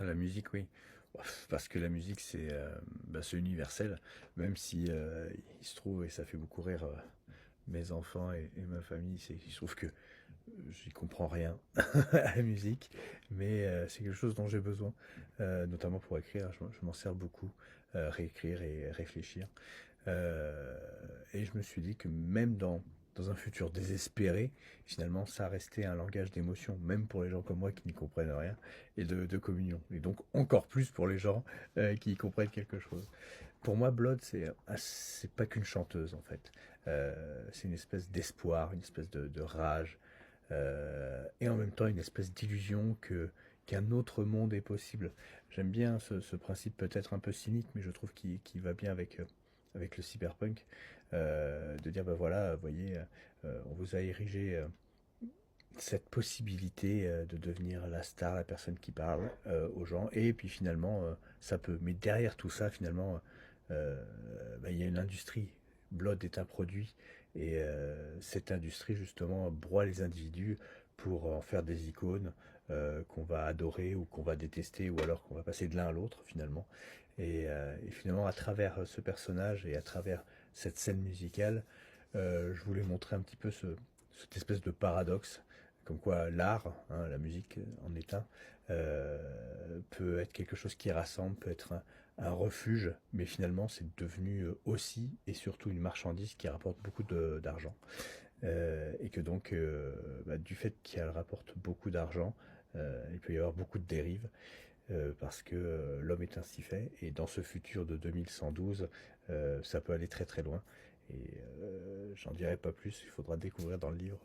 La musique, oui. Parce que la musique, c'est universel, même si il se trouve, et ça fait beaucoup rire mes enfants et ma famille, il se trouve que j'y comprends rien à la musique, mais c'est quelque chose dont j'ai besoin, notamment pour écrire. Je m'en sers beaucoup, réécrire et réfléchir. Euh, et je me suis dit que même dans un futur désespéré, finalement, ça restait un langage d'émotion, même pour les gens comme moi qui n'y comprennent rien, et de communion. Et donc encore plus pour les gens qui y comprennent quelque chose. Pour moi, Blood, c'est pas qu'une chanteuse en fait. C'est une espèce d'espoir, une espèce de rage, et en même temps une espèce d'illusion qu'un autre monde est possible. J'aime bien ce principe peut-être un peu cynique, mais je trouve qu'il va bien avec le cyberpunk, de dire, bah voilà, vous voyez, on vous a érigé cette possibilité de devenir la star, la personne qui parle aux gens, et puis finalement, ça peut. Mais derrière tout ça, finalement, euh, bah, il y a une industrie. Blood est un produit, et cette industrie, justement, broie les individus pour en faire des icônes qu'on va adorer ou qu'on va détester, ou alors qu'on va passer de l'un à l'autre, finalement. Et finalement, à travers ce personnage et à travers cette scène musicale, je voulais montrer un petit peu cette espèce de paradoxe, comme quoi l'art, hein, la musique en est un, peut être quelque chose qui rassemble, peut être un refuge, mais finalement c'est devenu aussi et surtout une marchandise qui rapporte beaucoup d'argent. Et que donc, bah, du fait qu'elle rapporte beaucoup d'argent, il peut y avoir beaucoup de dérives, parce que l'homme est ainsi fait, et dans ce futur de 2112, ça peut aller très très loin. Et j'en dirai pas plus, il faudra découvrir dans le livre.